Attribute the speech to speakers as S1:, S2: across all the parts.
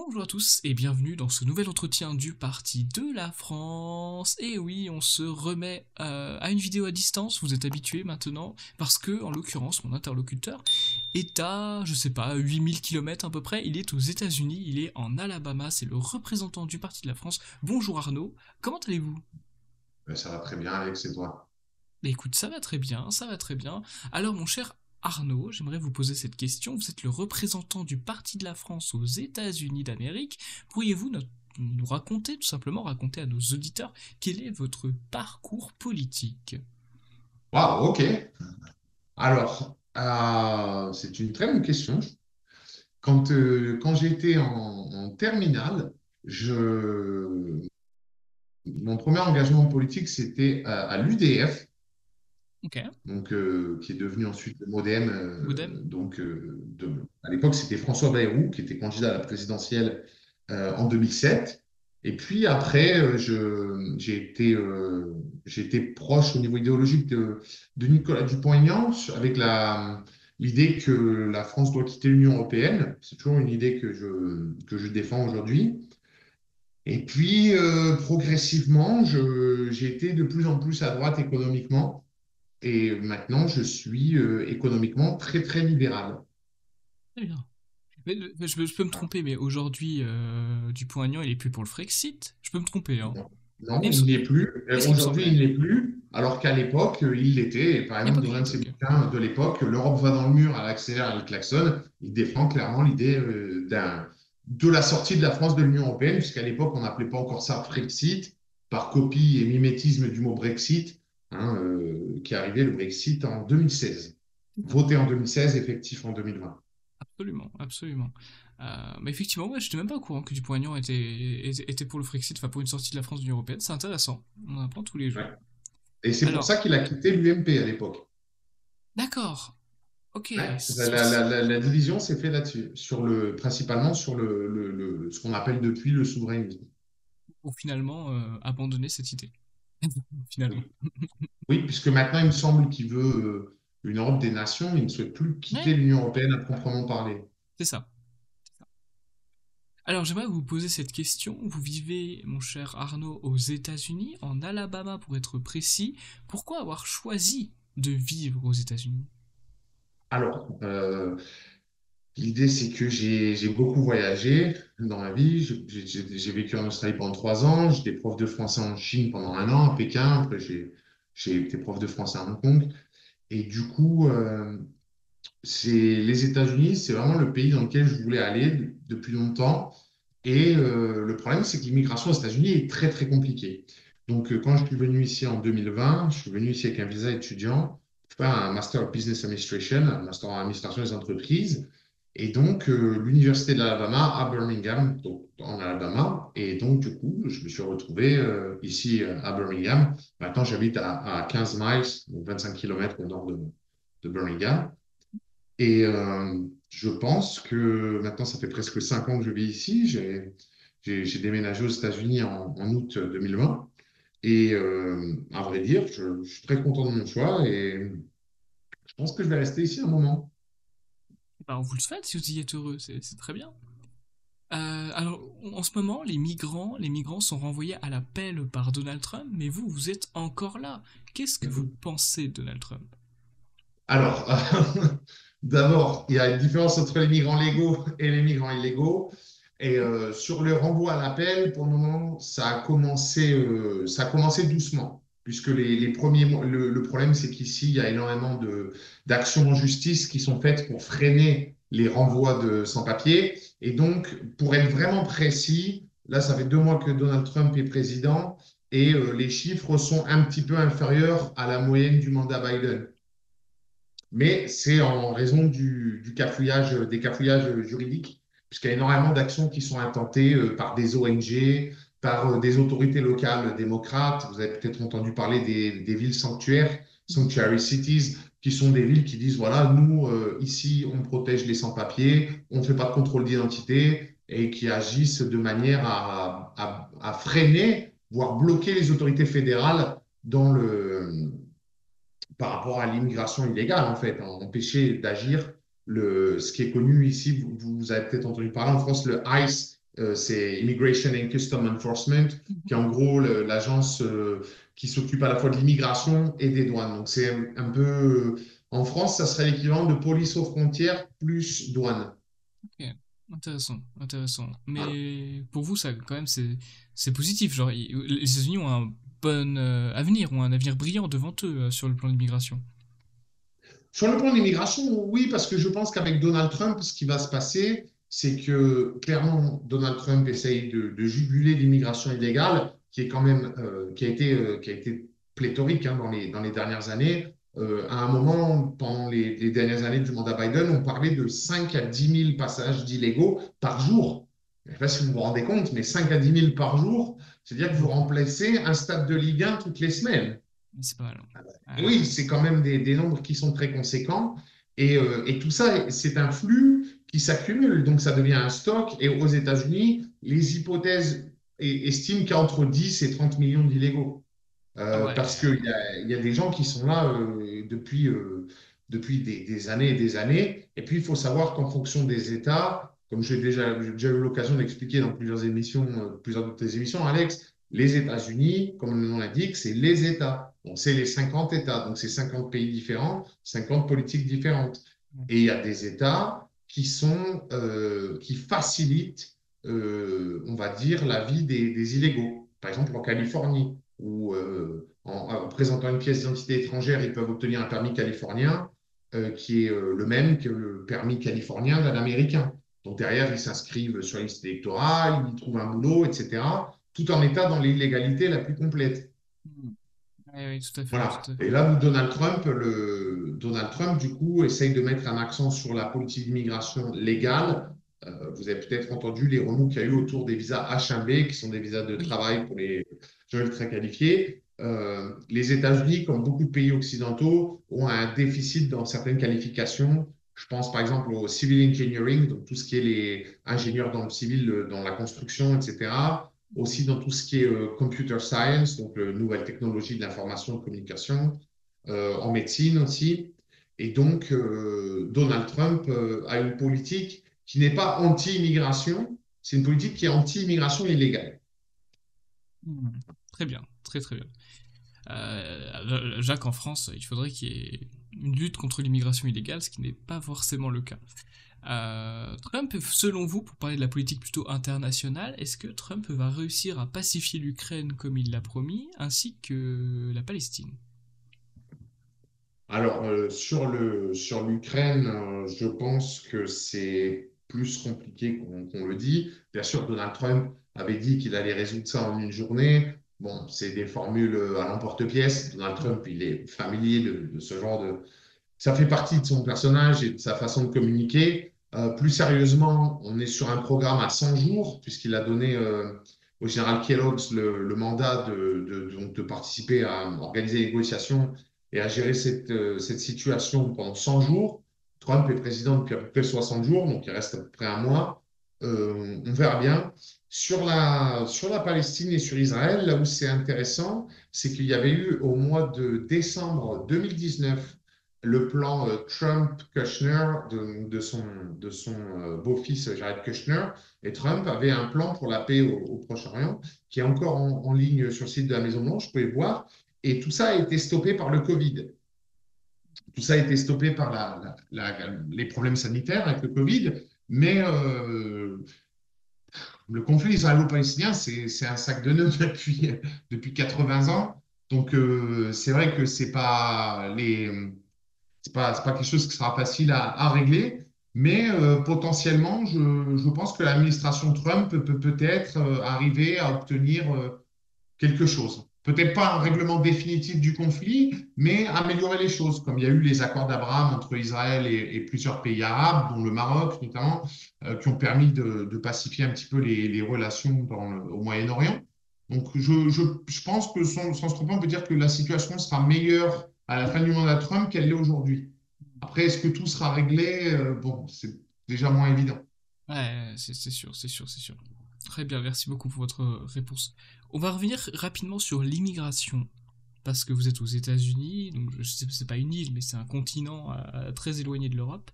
S1: Bonjour à tous et bienvenue dans ce nouvel entretien du Parti de la France. Et oui, on se remet à une vidéo à distance, vous êtes habitués maintenant, parce que, en l'occurrence, mon interlocuteur est à, je sais pas, 8000 km à peu près, il est aux États-Unis, il est en Alabama, c'est le représentant du Parti de la France. Bonjour Arnaud, comment allez-vous?
S2: Ça va très bien, Alex, et toi?
S1: Bah écoute, ça va très bien, ça va très bien. Alors mon cher Arnaud, j'aimerais vous poser cette question. Vous êtes le représentant du Parti de la France aux États-Unis d'Amérique. Pourriez-vous nous raconter, tout simplement raconter à nos auditeurs, quel est votre parcours politique?
S2: Waouh, ok. Alors, c'est une très bonne question. Quand j'étais en terminale, mon premier engagement politique, c'était à l'UDF,
S1: Ok,
S2: qui est devenu ensuite le MoDem.
S1: Modem.
S2: À l'époque, c'était François Bayrou, qui était candidat à la présidentielle en 2007. Et puis après, j'ai été proche au niveau idéologique de Nicolas Dupont-Aignan avec l'idée que la France doit quitter l'Union européenne. C'est toujours une idée que je défends aujourd'hui. Et puis, progressivement, j'ai été de plus en plus à droite économiquement. Et maintenant, je suis économiquement très, très libéral.
S1: Très bien. Mais je peux me tromper, mais aujourd'hui, Dupont-Aignan, il est plus pour le Frexit. Je peux me tromper, hein.
S2: Non, non,
S1: Il me
S2: il
S1: sem-
S2: ne l'est plus.
S1: C'est ce qu'il me
S2: Aujourd'hui,
S1: semblait.
S2: il ne l'est plus, alors qu'à l'époque, il l'était. Et par
S1: Il n'y a pas
S2: exemple,
S1: de
S2: dans l'un de
S1: limite,
S2: ses
S1: ok.
S2: bouquins de l'époque, L'Europe va dans le mur, elle accélère, elle klaxonne, il défend clairement l'idée de la sortie de la France de l'Union européenne, puisqu'à l'époque, on n'appelait pas encore ça Frexit, par copie et mimétisme du mot Brexit, qui est arrivé le Brexit en 2016. Voté en 2016, effectif en 2020.
S1: Absolument, absolument. Mais effectivement, ouais, je n'étais même pas au courant que Dupont-Aignan était pour le Frexit, enfin pour une sortie de la France de l'Union Européenne. C'est intéressant. On en apprend tous les jours.
S2: Ouais. Et c'est pour
S1: Alors,
S2: ça qu'il a quitté l'UMP à l'époque.
S1: d'accord. Ok.
S2: Ouais, la division s'est faite là-dessus, principalement sur ce qu'on appelle depuis le souverainisme.
S1: Pour finalement abandonner cette idée. Finalement.
S2: Oui. Oui, puisque maintenant, il me semble qu'il veut une Europe des nations, il ne souhaite plus
S1: Ouais,
S2: quitter l'Union européenne à proprement parler.
S1: c'est ça. Alors, j'aimerais vous poser cette question. Vous vivez, mon cher Arnaud, aux États-Unis, en Alabama pour être précis. Pourquoi avoir choisi de vivre aux États-Unis?
S2: Alors, l'idée, c'est que j'ai beaucoup voyagé dans ma vie. J'ai vécu en Australie pendant 3 ans. J'étais prof de français en Chine pendant un an, à Pékin. Après, j'ai été prof de français à Hong Kong. Et du coup, les États-Unis, c'est vraiment le pays dans lequel je voulais aller depuis longtemps. Et le problème, c'est que l'immigration aux États-Unis est très, très compliquée. Donc, quand je suis venu ici en 2020, je suis venu ici avec un visa étudiant, faire un Master of Business Administration, un Master en administration des entreprises. Et donc, l'Université de l'Alabama à Birmingham, donc en Alabama. Et donc, du coup, je me suis retrouvé ici à Birmingham. Maintenant, j'habite à 15 miles, donc 25 km au nord de Birmingham. Et je pense que maintenant, ça fait presque 5 ans que je vis ici. J'ai déménagé aux États-Unis en août 2020. Et à vrai dire, je suis très content de mon choix et je pense que je vais rester ici un moment.
S1: Ben, on vous le souhaite si vous y êtes heureux, c'est très bien. Alors, en ce moment, les migrants sont renvoyés à la pelle par Donald Trump, mais vous, vous êtes encore là. Qu'est-ce que vous pensez de Donald Trump?
S2: Alors, d'abord, il y a une différence entre les migrants légaux et les migrants illégaux. Et sur le renvoi à l'appel, pour le moment, ça a commencé doucement, puisque les premiers mois, le problème, c'est qu'ici, il y a énormément d'actions en justice qui sont faites pour freiner les renvois de sans-papiers. Et donc, pour être vraiment précis, là, ça fait 2 mois que Donald Trump est président et les chiffres sont un petit peu inférieurs à la moyenne du mandat Biden, mais c'est en raison des cafouillages juridiques, puisqu'il y a énormément d'actions qui sont intentées par des ONG, par des autorités locales démocrates. Vous avez peut-être entendu parler des villes sanctuaires, sanctuary cities, qui sont des villes qui disent, voilà, nous, ici, on protège les sans-papiers, on ne fait pas de contrôle d'identité, et qui agissent de manière à freiner, voire bloquer les autorités fédérales par rapport à l'immigration illégale, en fait, empêcher d'agir ce qui est connu ici, vous avez peut-être entendu parler en France, le ICE, c'est Immigration and Custom Enforcement, qui est en gros l'agence qui s'occupe à la fois de l'immigration et des douanes. Donc c'est un peu, en France, ça serait l'équivalent de police aux frontières plus douane.
S1: Ok, intéressant, intéressant.
S2: Voilà.
S1: Mais pour vous, ça, quand même, c'est positif. Genre, les États-Unis ont un bon avenir, ont un avenir brillant devant eux sur le plan de l'immigration.
S2: Sur le plan de l'immigration, oui, parce que je pense qu'avec Donald Trump, ce qui va se passer, c'est que clairement, Donald Trump essaye de juguler l'immigration illégale, qui est quand même, qui a été pléthorique hein, dans les dernières années. À un moment, pendant les dernières années du mandat Biden, on parlait de 5 à 10 000 passages d'illégaux par jour. Je ne sais pas si vous vous rendez compte, mais 5 à 10 000 par jour, c'est-à-dire que vous
S1: Beaucoup.
S2: remplacez un stade de Ligue 1 toutes les semaines.
S1: Mais c'est pas mal.
S2: Oui, c'est quand même des nombres qui sont très conséquents. Et tout ça, c'est un flux qui s'accumule. Donc, ça devient un stock. Et aux États-Unis, les hypothèses estiment qu'il y a entre 10 et 30 millions d'illégaux.
S1: Ah ouais,
S2: Parce
S1: ah
S2: qu'il
S1: ouais.
S2: y a des gens qui sont là depuis des années et des années. Et puis, il faut savoir qu'en fonction des États, comme j'ai déjà eu l'occasion d'expliquer dans plusieurs émissions, plusieurs de tes émissions, Alex, les États-Unis, comme le nom l'indique, c'est les États. Donc, c'est les 50 États. Donc, c'est 50 pays différents, 50 politiques différentes.
S1: Ouais.
S2: Et il y a des États qui facilitent, on va dire, la vie des illégaux. Par exemple, en Californie où en présentant une pièce d'identité étrangère, ils peuvent obtenir un permis californien qui est le même que le permis californien d'un Américain. Donc derrière, ils s'inscrivent sur la liste électorale, ils trouvent un boulot, etc., tout en étant dans l'illégalité la plus complète.
S1: Hmm. Ouais, oui, tout à fait,
S2: Voilà.
S1: tout à
S2: Et
S1: fait.
S2: là où Donald Trump, du coup, essaye de mettre un accent sur la politique d'immigration légale. Vous avez peut-être entendu les remous qu'il y a eu autour des visas H1B, qui sont des visas de
S1: Oui.
S2: travail pour les gens très qualifiés. Les États-Unis, comme beaucoup de pays occidentaux, ont un déficit dans certaines qualifications. Je pense par exemple au civil engineering, donc tout ce qui est les ingénieurs dans le civil, dans la construction, etc. Aussi dans tout ce qui est computer science, donc nouvelles technologies de l'information et de communication, en médecine aussi. Et donc, Donald Trump a une politique qui n'est pas anti-immigration, c'est une politique qui est anti-immigration illégale.
S1: Hmm. Très bien, très très bien. Jacques, en France, il faudrait qu'il y ait une lutte contre l'immigration illégale, ce qui n'est pas forcément le cas. Trump, selon vous, pour parler de la politique plutôt internationale, est-ce que Trump va réussir à pacifier l'Ukraine comme il l'a promis, ainsi que la Palestine?
S2: Alors, sur l'Ukraine, je pense que c'est plus compliqué qu'on le dit. Bien sûr, Donald Trump avait dit qu'il allait résoudre ça en une journée. Bon, c'est des formules à l'emporte-pièce. Donald Trump, il est familier de ce genre de... Ça fait partie de son personnage et de sa façon de communiquer. Plus sérieusement, on est sur un programme à 100 jours, puisqu'il a donné au général Kellogg's le mandat donc de participer à organiser les négociations et à gérer cette situation pendant 100 jours. Trump est président depuis à peu près 60 jours, donc il reste à peu près un mois. On verra bien. Sur la Palestine et sur Israël, là où c'est intéressant, c'est qu'il y avait eu au mois de décembre 2019 le plan Trump-Kushner de son beau-fils Jared Kushner. Et Trump avait un plan pour la paix au Proche-Orient qui est encore en ligne sur le site de la Maison-Blanche, vous pouvez voir. Et tout ça a été stoppé par le Covid. Tout ça a été stoppé par les problèmes sanitaires avec le Covid. Mais le conflit israélo-palestinien, c'est un sac de nœuds depuis 80 ans. Donc, c'est vrai que c'est pas quelque chose qui sera facile à régler, mais potentiellement, je pense que l'administration Trump peut peut-être arriver à obtenir quelque chose. Peut-être pas un règlement définitif du conflit, mais améliorer les choses, comme il y a eu les accords d'Abraham entre Israël et plusieurs pays arabes, dont le Maroc notamment, qui ont permis de pacifier un petit peu les relations au Moyen-Orient. Donc je pense que sans se tromper, on peut dire que la situation sera meilleure à la fin du mandat de Trump qu'elle l'est aujourd'hui. Après, est-ce que tout sera réglé? Bon, c'est déjà moins évident.
S1: Ouais, c'est sûr, c'est sûr, c'est sûr. Très bien, merci beaucoup pour votre réponse. On va revenir rapidement sur l'immigration. parce que vous êtes aux États-Unis, donc je sais c'est pas une île, mais c'est un continent très éloigné de l'Europe.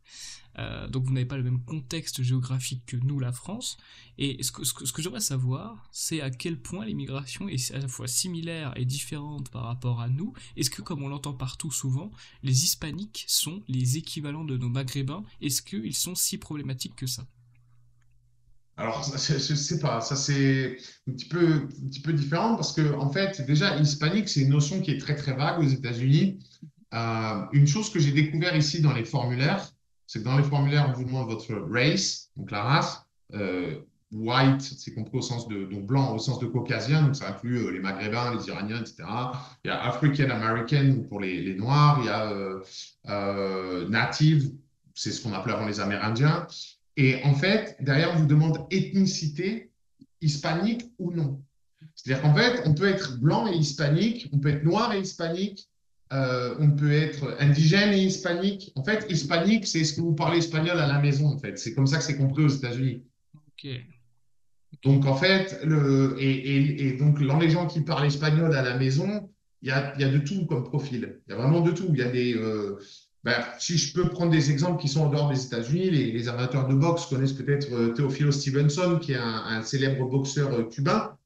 S1: Donc vous n'avez pas le même contexte géographique que nous, la France. Et ce que j'aimerais savoir, c'est à quel point l'immigration est à la fois similaire et différente par rapport à nous. Est-ce que, comme on l'entend partout souvent, les hispaniques sont les équivalents de nos maghrébins? Est-ce qu'ils sont si problématiques que ça?
S2: Alors, je sais pas, ça c'est un petit peu différent parce que, en fait, déjà, hispanique, c'est une notion qui est très très vague aux États-Unis. Une chose que j'ai découvert ici dans les formulaires, c'est que dans les formulaires, on vous demande votre race, donc la race. Euh, White, c'est compris au sens de, donc blanc au sens de caucasien, donc ça inclut les Maghrébins, les Iraniens, etc. Il y a African American pour les Noirs, il y a Native, c'est ce qu'on appelait avant les Amérindiens. Et en fait, derrière, on vous demande ethnicité, hispanique ou non. C'est-à-dire qu'en fait, on peut être blanc et hispanique, on peut être noir et hispanique, on peut être indigène et hispanique. En fait, hispanique, c'est ce que vous parlez espagnol à la maison, en fait. C'est comme ça que c'est compris aux États-Unis.
S1: Ok, ok.
S2: Donc, en fait, et donc, dans les gens qui parlent espagnol à la maison, il y a de tout comme profil. Il y a vraiment de tout. Il y a des. Ben, si je peux prendre des exemples qui sont en dehors des États-Unis, les amateurs de boxe connaissent peut-être Teofilo Stevenson, qui est un célèbre boxeur cubain,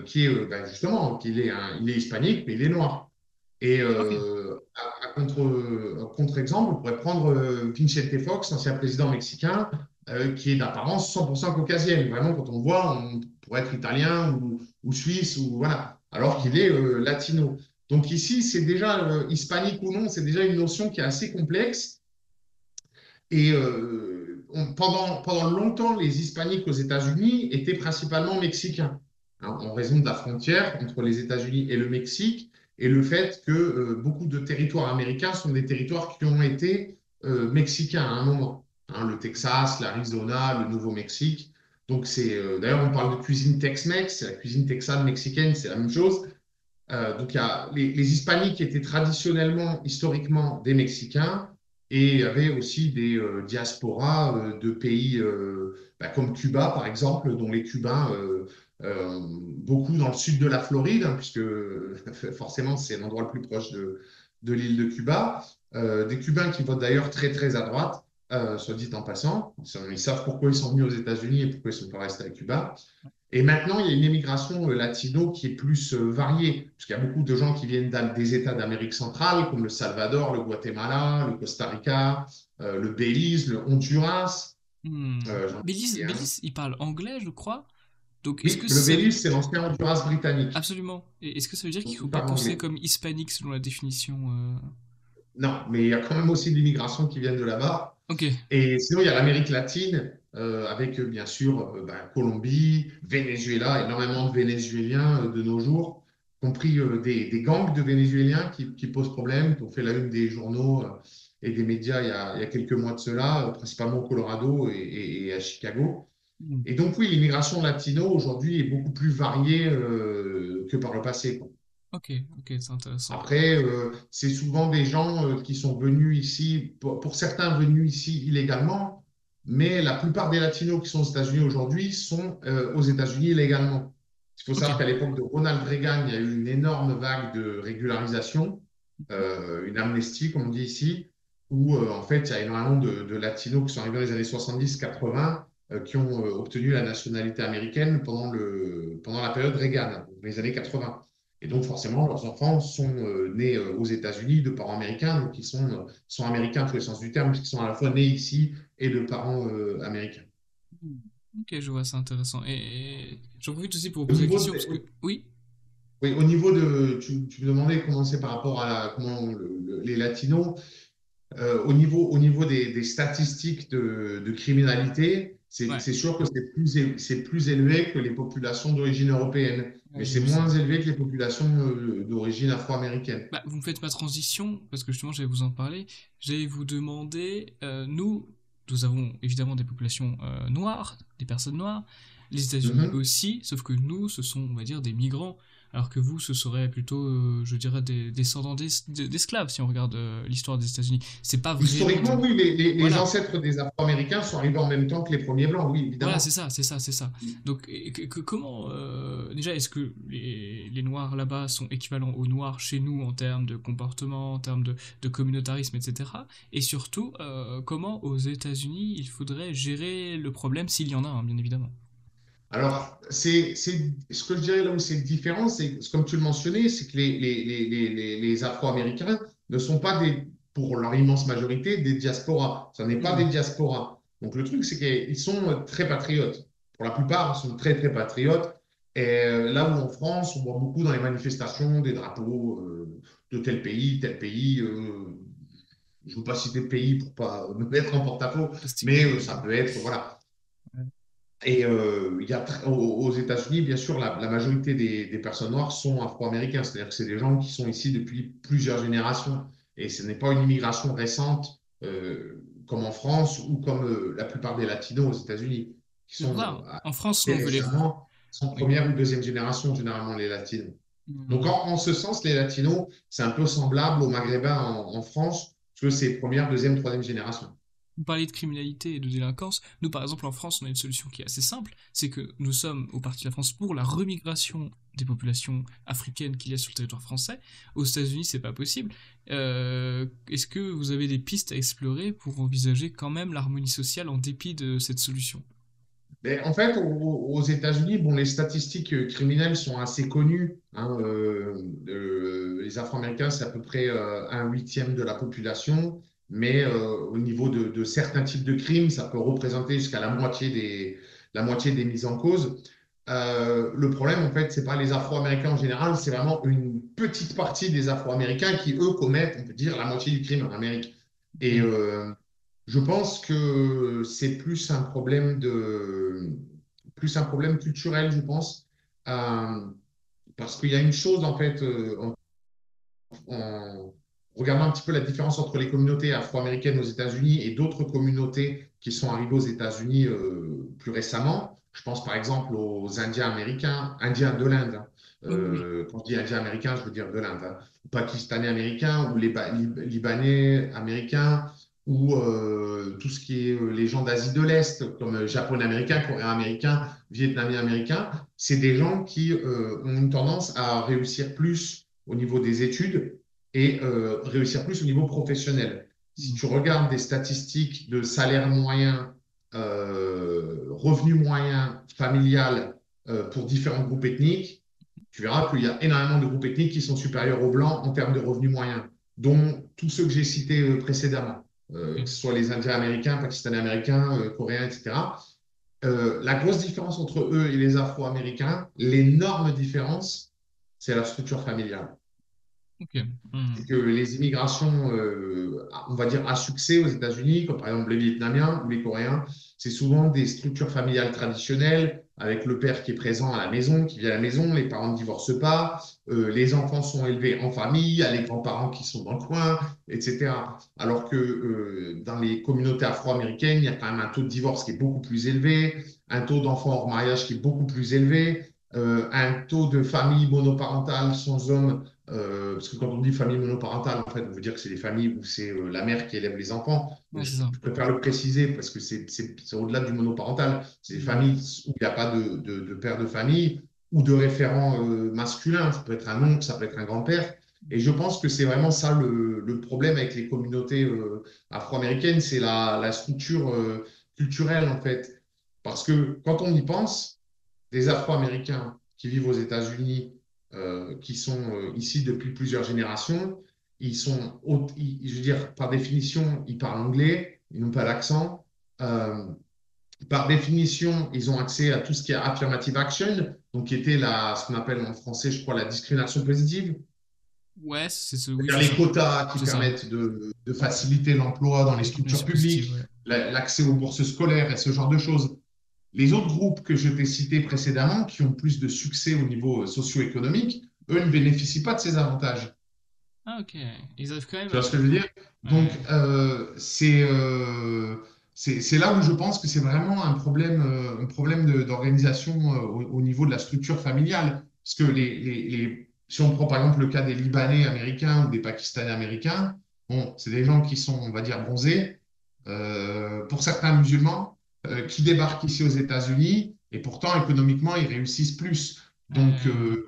S2: qui est ben, justement, il est hispanique, mais il est noir. Et
S1: Ok.
S2: à contre-exemple, on pourrait prendre Vicente Fox, ancien président mexicain, qui est d'apparence 100% caucasienne. Vraiment, quand on le voit, on pourrait être italien ou suisse, ou voilà, alors qu'il est latino. Donc ici, c'est déjà hispanique ou non, c'est déjà une notion qui est assez complexe. Et pendant longtemps, les hispaniques aux États-Unis étaient principalement mexicains, hein, en raison de la frontière entre les États-Unis et le Mexique, et le fait que beaucoup de territoires américains sont des territoires qui ont été mexicains à un moment, hein, le Texas, l'Arizona, le Nouveau-Mexique. Donc c'est d'ailleurs on parle de cuisine Tex-Mex, la cuisine texane mexicaine, c'est la même chose. Donc, il y a les hispaniques étaient traditionnellement, historiquement, des Mexicains et il y avait aussi des diasporas de pays bah, comme Cuba, par exemple, dont les Cubains, beaucoup dans le sud de la Floride, hein, puisque forcément, c'est l'endroit le plus proche de l'île de Cuba. Des Cubains qui votent d'ailleurs très, très à droite, soit dit en passant. Ils savent pourquoi ils sont venus aux États-Unis et pourquoi ils ne sont pas restés à Cuba. Et maintenant, il y a une immigration latino qui est plus variée, puisqu'il y a beaucoup de gens qui viennent des États d'Amérique centrale, comme le Salvador, le Guatemala, le Costa Rica, le Belize, le Honduras. J'en
S1: Belize,
S2: oublie un.
S1: Belize, il parle anglais, je crois. Donc, est-ce
S2: Oui,
S1: que
S2: le
S1: ça veut...
S2: Belize, c'est l'ancien Honduras britannique.
S1: Absolument. Et est-ce que ça veut dire qu'il
S2: Donc,
S1: ne faut
S2: ils
S1: pas
S2: parlent
S1: considérer
S2: anglais.
S1: comme hispanique selon la définition
S2: Non, mais il y a quand même aussi de l'immigration qui vient de là-bas.
S1: Ok.
S2: Et sinon, il y a l'Amérique latine, avec bien sûr bah, Colombie, Venezuela, énormément de Vénézuéliens de nos jours, y compris des gangs de Vénézuéliens qui posent problème, qui ont fait la une des journaux et des médias il y a quelques mois de cela, principalement au Colorado et à Chicago.
S1: Hmm.
S2: Et donc, oui, l'immigration latino aujourd'hui est beaucoup plus variée que par le passé, quoi.
S1: Ok, ok, c'est intéressant.
S2: Après, c'est souvent des gens qui sont venus ici, pour certains venus ici illégalement, mais la plupart des Latinos qui sont aux États-Unis aujourd'hui sont aux États-Unis légalement. Il faut
S1: Ok.
S2: savoir qu'à l'époque de Ronald Reagan, il y a eu une énorme vague de régularisation, une amnestie, comme on dit ici, où en fait, il y a énormément de Latinos qui sont arrivés dans les années 70-80 qui ont obtenu la nationalité américaine pendant la période Reagan, les années 80. Et donc, forcément, leurs enfants sont nés aux États-Unis de parents américains, donc ils sont américains dans tous les sens du terme, puisqu'ils sont à la fois nés ici et de parents américains.
S1: Hmm. Ok, je vois, c'est intéressant. Et j'en profite aussi pour vous
S2: Au
S1: poser la
S2: niveau
S1: question, parce que...
S2: de,
S1: Oui?
S2: oui, au niveau de, tu me demandais comment c'est par rapport à comment les Latinos. Au niveau des statistiques de criminalité,
S1: Ouais,
S2: c'est sûr que c'est plus élevé que les populations d'origine européenne,
S1: ouais,
S2: mais
S1: j'ai
S2: c'est
S1: vu ça.
S2: moins élevé que les populations d'origine afro-américaine.
S1: Bah, vous me faites ma transition, parce que justement, j'allais vous en parler. J'allais vous demander, nous avons évidemment des populations noires, des personnes noires, les États-Unis
S2: Mhm.
S1: aussi, sauf que nous, ce sont, on va dire, des migrants. alors que vous, ce serait plutôt, je dirais, des descendants d'esclaves, si on regarde l'histoire des États-Unis. C'est pas vraiment
S2: Historiquement,
S1: du...
S2: oui, les
S1: Voilà,
S2: ancêtres des Afro-Américains sont arrivés en même temps que les premiers Blancs, oui,
S1: voilà,
S2: évidemment.
S1: c'est ça. Donc, comment, déjà, est-ce que les Noirs là-bas sont équivalents aux Noirs chez nous en termes de comportement, en termes de communautarisme, etc. Et surtout, comment aux États-Unis il faudrait gérer le problème s'il y en a un, bien évidemment.
S2: Alors, ce que je dirais là où c'est différent, c'est, comme tu le mentionnais, c'est que les Afro-Américains ne sont pas pour leur immense majorité, des diasporas. Ce n'est pas des
S1: Mhm.
S2: diasporas. Donc, le truc, c'est qu'ils sont très patriotes. Pour la plupart, ils sont très, très patriotes. Et là où en France, on voit beaucoup dans les manifestations des drapeaux de tel pays, tel pays. Je ne veux pas citer de pays pour pas me mettre en porte-à-faux,
S1: Pas
S2: mais
S1: stigmatisé.
S2: ça peut être, voilà.
S1: Ouais.
S2: Et aux États-Unis, bien sûr, la majorité des personnes noires sont afro-américains, c'est-à-dire que c'est des gens qui sont ici depuis plusieurs générations. Et ce n'est pas une immigration récente comme en France ou comme la plupart des Latinos aux États-Unis, qui
S1: C'est pour
S2: sont
S1: ça, en France, nous,
S2: arrivés
S1: on veut les...
S2: récemment, sont
S1: Oui.
S2: première ou deuxième génération, généralement, les Latinos. Donc,
S1: Mhm.
S2: en ce sens, les Latinos, c'est un peu semblable aux Maghrébins en France, parce que c'est première, deuxième, troisième génération.
S1: Vous parliez de criminalité et de délinquance. Nous, par exemple, en France, on a une solution qui est assez simple. C'est que nous sommes, au Parti de la France, pour la remigration des populations africaines qu'il y a sur le territoire français. Aux États-Unis, c'est pas possible. Est-ce que vous avez des pistes à explorer pour envisager quand même l'harmonie sociale en dépit de cette solution?
S2: Mais en fait, aux États-Unis, bon, les statistiques criminelles sont assez connues, hein, les Afro-Américains, c'est à peu près un huitième de la population, mais au niveau de certains types de crimes, ça peut représenter jusqu'à la moitié des mises en cause. Le problème, en fait, c'est pas les Afro-Américains en général, c'est vraiment une petite partie des Afro-Américains qui, eux, commettent, on peut dire, la moitié du crime en Amérique. Et
S1: Ok.
S2: je pense que c'est plus un problème culturel, je pense. Euh, Parce qu'il y a une chose, en fait, en regardant un petit peu la différence entre les communautés afro-américaines aux États-Unis et d'autres communautés qui sont arrivées aux États-Unis plus récemment. Je pense par exemple aux Indiens américains, Indiens de l'Inde, hein.
S1: Oui, oui.
S2: Quand je dis Indiens américains, je veux dire de l'Inde, hein. Ou Pakistanais américains, ou les Libanais américains, ou tout ce qui est les gens d'Asie de l'Est, comme Japonais américains, Coréens américains, Vietnamiens américains. C'est des gens qui ont une tendance à réussir plus au niveau des études et réussir plus au niveau professionnel. Si
S1: Mhm.
S2: tu regardes des statistiques de salaire moyen, revenu moyen, familial pour différents groupes ethniques, tu verras qu'il y a énormément de groupes ethniques qui sont supérieurs aux blancs en termes de revenus moyens, dont tous ceux que j'ai cités précédemment, que
S1: Ok.
S2: ce soit les Indiens américains, Pakistanais américains, Coréens, etc. La grosse différence entre eux et les Afro-Américains, l'énorme différence, c'est la structure familiale.
S1: Ok. Mhm.
S2: C'est que les immigrations, on va dire, à succès aux États-Unis, comme par exemple les Vietnamiens ou les Coréens, c'est souvent des structures familiales traditionnelles, avec le père qui est présent à la maison, qui vit à la maison, les parents ne divorcent pas, les enfants sont élevés en famille, il y a les grands-parents qui sont dans le coin, etc. Alors que dans les communautés afro-américaines, il y a quand même un taux de divorce qui est beaucoup plus élevé, un taux d'enfants hors mariage qui est beaucoup plus élevé, un taux de famille monoparentale sans hommes parce que quand on dit famille monoparentale, en fait, on veut dire que c'est des familles où c'est la mère qui élève les enfants.
S1: Ouais, c'est ça.
S2: Je préfère le préciser parce que c'est au-delà du monoparental. C'est des
S1: Mhm.
S2: familles où il n'y a pas de père de famille ou de référent masculin. Ça peut être un oncle, ça peut être un grand-père. Et je pense que c'est vraiment ça le problème avec les communautés afro-américaines, c'est la structure culturelle, en fait. Parce que quand on y pense, des Afro-Américains qui vivent aux États-Unis, qui sont ici depuis plusieurs générations, je veux dire, par définition, ils parlent anglais, ils n'ont pas d'accent. Euh, Par définition, ils ont accès à tout ce qui est affirmative action, donc qui était ce qu'on appelle en français, je crois, la discrimination positive,
S1: Ouais, oui, c'est
S2: c'est-à-dire les
S1: ça.
S2: quotas qui
S1: C'est ça.
S2: permettent de faciliter l'emploi dans les structures
S1: Discrimination positive,
S2: publiques,
S1: ouais.
S2: l'accès aux bourses scolaires et ce genre de choses. Les autres groupes que je t'ai cités précédemment, qui ont plus de succès au niveau socio-économique, eux ne bénéficient pas de ces avantages.
S1: Ah, ok. Ils arrivent quand même
S2: Tu vois ce que je veux dire? Donc,
S1: Ouais.
S2: c'est là où je pense que c'est vraiment un problème d'organisation au niveau de la structure familiale. Parce que si on prend par exemple le cas des Libanais américains ou des Pakistanais américains, bon, c'est des gens qui sont, on va dire, bronzés, pour certains musulmans, qui débarquent ici aux États-Unis et pourtant économiquement ils réussissent plus. Donc
S1: Euh,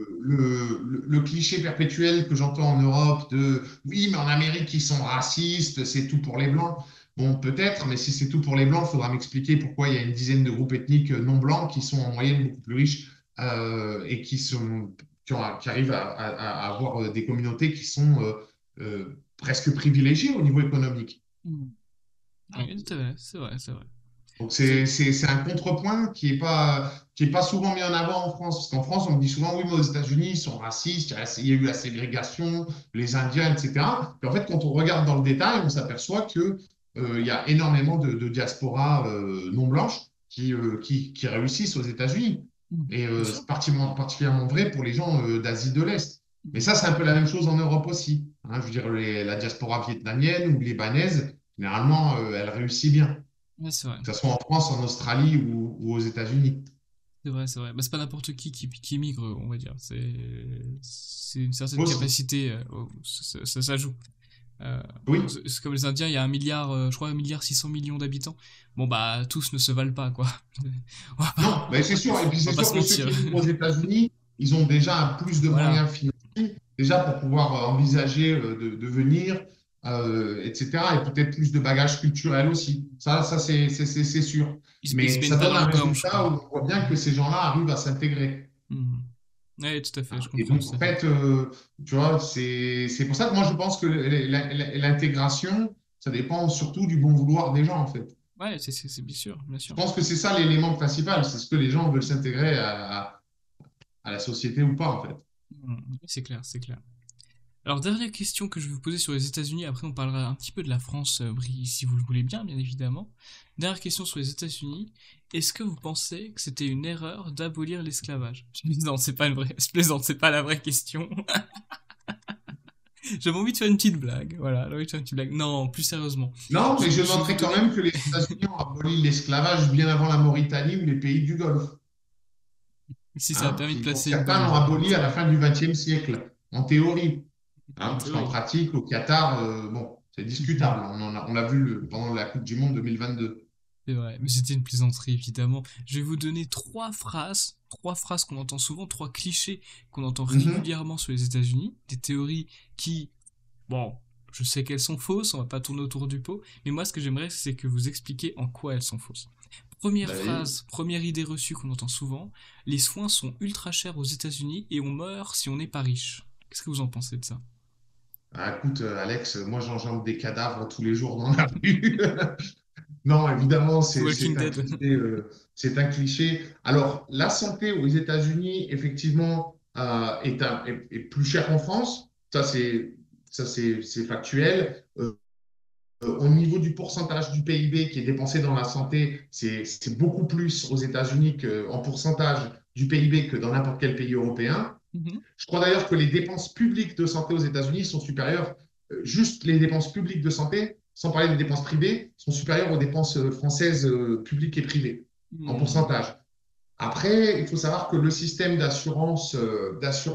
S2: le cliché perpétuel que j'entends en Europe de oui, mais en Amérique ils sont racistes, c'est tout pour les Blancs. Bon, peut-être, mais si c'est tout pour les Blancs, il faudra m'expliquer pourquoi il y a une dizaine de groupes ethniques non blancs qui sont en moyenne beaucoup plus riches et qui arrivent à avoir des communautés qui sont presque privilégiées au niveau économique.
S1: hmm. Oui, c'est vrai, c'est vrai, c'est vrai.
S2: Donc,
S1: C'est-
S2: c'est un contrepoint qui est pas souvent mis en avant en France. Parce qu'en France, on me dit souvent, oui, mais aux États-Unis, ils sont racistes, il y a eu la ségrégation, les Indiens, etc. Puis en fait, quand on regarde dans le détail, on s'aperçoit que, il y a énormément de diaspora non blanches qui réussissent aux États-Unis.
S1: hmm,
S2: Et
S1: bien sûr.
S2: c'est particulièrement vrai pour les gens d'Asie de l'Est. Mais
S1: Hmm.
S2: ça, c'est un peu la même chose en Europe aussi. Hein. Je veux dire, la diaspora vietnamienne ou libanaise, généralement, elle réussit bien
S1: Ouais, c'est vrai.
S2: que ce soit en France, en Australie ou aux États-Unis.
S1: C'est vrai, c'est vrai. Bah, c'est pas n'importe qui migre, on va dire. C'est une certaine
S2: Aussi.
S1: capacité. Ça joue. Euh,
S2: Oui.
S1: c'est comme les Indiens, il y a 1 milliard, je crois 1,6 milliard d'habitants. Bon, bah, tous ne se valent pas, quoi. On va pas,
S2: Non, mais c'est sûr. Et puis
S1: on va
S2: c'est
S1: pas
S2: sûr
S1: se
S2: que ceux
S1: mentir.
S2: qui vivent aux États-Unis, ils ont déjà plus de
S1: Voilà.
S2: moyens financiers, déjà pour pouvoir envisager de venir, etc. Et peut-être plus de bagages culturels aussi. Ça c'est sûr.
S1: Ils se
S2: Mais ça
S1: baignent pas
S2: donne
S1: dans
S2: un
S1: le gorge, quoi.
S2: résultat où on voit bien que ces gens-là arrivent à s'intégrer.
S1: Mhm. Ouais, tout à fait, je
S2: Et
S1: comprends
S2: donc,
S1: tout
S2: en
S1: à fait.
S2: fait, tu vois, c'est pour ça que moi, je pense que l'intégration, ça dépend surtout du bon vouloir des gens, en fait.
S1: Ouais, c'est bien sûr, bien
S2: Je
S1: sûr.
S2: pense que c'est ça l'élément principal, c'est ce que les gens veulent s'intégrer à la société ou pas, en fait.
S1: Mhm. C'est clair, c'est clair. Alors, dernière question que je vais vous poser sur les États-Unis, après on parlera un petit peu de la France, si vous le voulez bien, bien évidemment. Dernière question sur les États-Unis, est-ce que vous pensez que c'était une erreur d'abolir l'esclavage? Non, c'est pas une vraie, je plaisante, c'est pas la vraie question. J'avais envie de faire une petite blague, voilà, j'avais envie de faire une petite blague. Non, plus sérieusement,
S2: Non, mais je
S1: je vais vous
S2: noterai quand
S1: donner.
S2: même que les États-Unis ont aboli l'esclavage bien avant la Mauritanie ou les pays du Golfe.
S1: Si ça a
S2: Hein.
S1: permis de
S2: Puis pour
S1: placer une
S2: certains, l'ont
S1: bombe,
S2: aboli à la fin du XXe siècle, en théorie. Hein,
S1: en
S2: parce qu'en
S1: théorie.
S2: pratique, au Qatar, bon, c'est discutable. On l'a vu pendant la Coupe du Monde 2022.
S1: C'est vrai, mais c'était une plaisanterie évidemment. Je vais vous donner trois phrases qu'on entend souvent, trois clichés qu'on entend
S2: Mhm.
S1: régulièrement sur les États-Unis, des théories qui, bon, je sais qu'elles sont fausses, on va pas tourner autour du pot, mais moi ce que j'aimerais c'est que vous expliquiez en quoi elles sont fausses. Première
S2: Ben,
S1: phrase, première idée reçue qu'on entend souvent, les soins sont ultra chers aux États-Unis et on meurt si on n'est pas riche. Qu'est-ce que vous en pensez de ça?
S2: écoute, Alex, moi j'enjambe des cadavres tous les jours dans la rue. Non, évidemment,
S1: The Walking Dead.
S2: c'est un cliché. Alors, la santé aux États-Unis, effectivement, est plus chère qu'en France. C'est factuel. Au niveau du pourcentage du PIB qui est dépensé dans la santé, c'est beaucoup plus aux États-Unis en pourcentage du PIB que dans n'importe quel pays européen.
S1: Mhm.
S2: Je crois d'ailleurs que les dépenses publiques de santé aux États-Unis sont supérieures, juste les dépenses publiques de santé, sans parler des dépenses privées, sont supérieures aux dépenses françaises publiques et privées en
S1: Hmm.
S2: pourcentage. Après, il faut savoir que le système d'assurance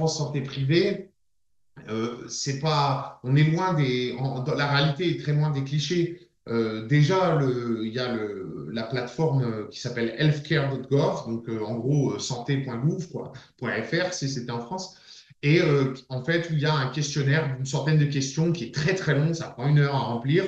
S2: santé privée, c'est pas, on est loin la réalité est très loin des clichés. Déjà, il y a la plateforme qui s'appelle healthcare.gov, donc en gros santé.gouv, quoi, .fr si c'était en France. Et en fait, il y a un questionnaire d'une centaine de questions qui est très très long, ça prend 1 heure à remplir.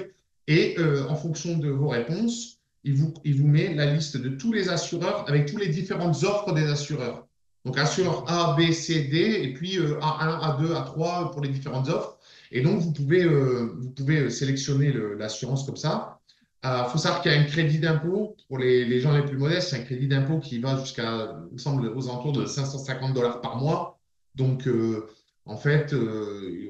S2: Et en fonction de vos réponses, il vous met la liste de tous les assureurs avec toutes les différentes offres des assureurs. Donc, assureur A, B, C, D, et puis A1, A2, A3 pour les différentes offres. Et donc, vous pouvez sélectionner l'assurance comme ça. Il faut savoir qu'il y a un crédit d'impôt pour les gens les plus modestes. C'est un crédit d'impôt qui va jusqu'à, il me semble, aux alentours de 550 $ par mois. Donc, en fait,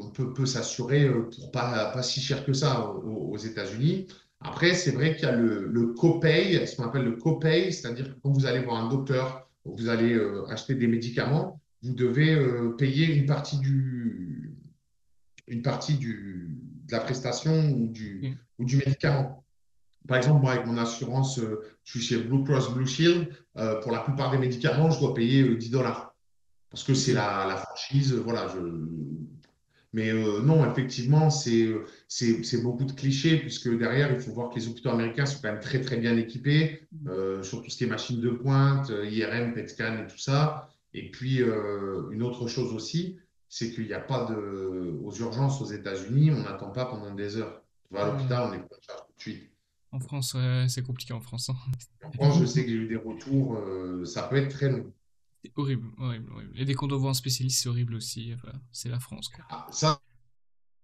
S2: on peut s'assurer pour pas si cher que ça aux États-Unis. Après, c'est vrai qu'il y a le copay, ce qu'on appelle le copay, c'est-à-dire que quand vous allez voir un docteur, vous allez acheter des médicaments, vous devez payer de la prestation
S1: Ok.
S2: ou du médicament. Par exemple, moi, avec mon assurance, je suis chez Blue Cross Blue Shield. Pour la plupart des médicaments, je dois payer 10 $. parce que c'est
S1: Ok.
S2: la franchise, voilà. Mais non, effectivement, c'est beaucoup de clichés, puisque derrière, il faut voir que les hôpitaux américains sont quand même très, très bien équipés, sur tout ce qui est machines de pointe, IRM, PET scan et tout ça. Et puis, une autre chose aussi, c'est qu'il n'y a pas de... Aux urgences aux États-Unis, on n'attend pas pendant des heures. On va à
S1: Ouais.
S2: l'hôpital, on est pris en charge tout de suite.
S1: En France, ouais, c'est compliqué en France, hein.
S2: En France, je sais que j'ai eu des retours, ça peut être très long.
S1: C'est horrible, horrible, horrible. Et dès qu'on doit voir un spécialiste, c'est horrible aussi. Enfin, c'est la France, quoi.
S2: Ah, ça,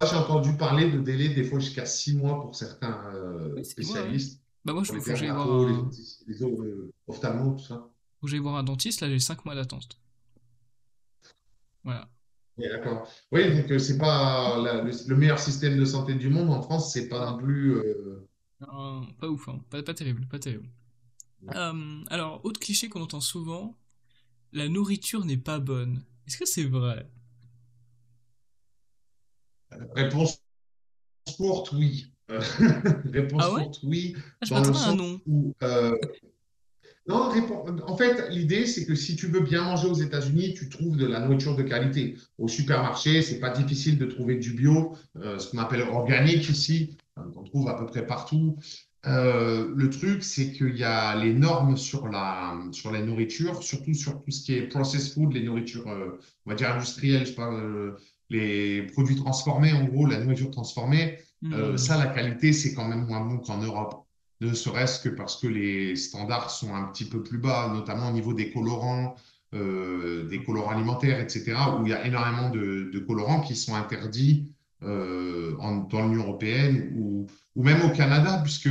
S2: j'ai entendu parler de délais des fois jusqu'à 6 mois pour certains
S1: Oui, c'est moi, ouais.
S2: spécialistes,
S1: Bah moi,
S2: pour les
S1: faut que j'aille voir
S2: dermatos,
S1: un,
S2: les ophtalmos, tout ça.
S1: faut que j'aille voir un dentiste. Là, j'ai 5 mois d'attente. Voilà.
S2: Oui, d'accord. Oui, donc c'est pas le meilleur système de santé du monde en France, c'est pas
S1: Non,
S2: non plus.
S1: pas ouf, hein. Pas terrible, pas terrible. Alors, autre cliché qu'on entend souvent, la nourriture n'est pas bonne. Est-ce que c'est vrai?
S2: Réponse courte, oui. Réponse
S1: Ah ouais?
S2: courte, oui,
S1: Ah, je
S2: dans le
S1: m'attendais à un
S2: sens
S1: non.
S2: où non, en fait, l'idée, c'est que si tu veux bien manger aux États-Unis, tu trouves de la nourriture de qualité. Au supermarché, c'est pas difficile de trouver du bio, ce qu'on appelle organique ici, on trouve à peu près partout. Le truc, c'est qu'il y a les normes sur la nourriture, surtout sur tout ce qui est processed food, les nourritures, on va dire industrielles, je sais pas, les produits transformés, en gros, la nourriture transformée. Ça,
S1: Hmm.
S2: la qualité, c'est quand même moins bon qu'en Europe, ne serait-ce que parce que les standards sont un petit peu plus bas, notamment au niveau des colorants alimentaires, etc., où il y a énormément de colorants qui sont interdits dans l'Union européenne ou même au Canada, puisque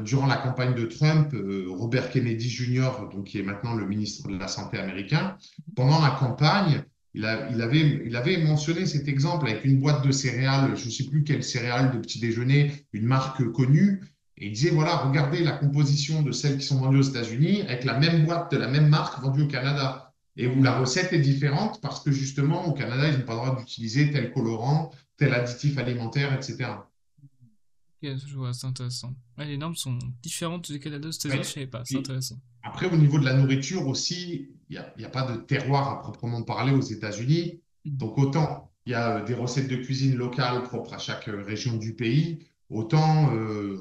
S2: durant la campagne de Trump, Robert Kennedy Jr., donc, qui est maintenant le ministre de la Santé américain, pendant la campagne, il avait mentionné cet exemple avec une boîte de céréales, je ne sais plus quelle céréale de petit déjeuner, une marque connue, et il disait, voilà, regardez la composition de celles qui sont vendues aux États-Unis avec la même boîte de la même marque vendue au Canada. Et où la
S1: Hmm.
S2: recette est différente parce que justement, au Canada, ils n'ont pas le droit d'utiliser tel colorant, tel additif alimentaire, etc.
S1: Ok, je vois, c'est intéressant. Ouais, les normes sont différentes du Canada aux États-Unis, je
S2: Ouais.
S1: savais pas, c'est
S2: Puis,
S1: intéressant.
S2: après, au niveau de la nourriture aussi, il y a pas de terroir à proprement parler aux États-Unis.
S1: Hmm.
S2: Donc, autant il y a des recettes de cuisine locales propres à chaque région du pays, autant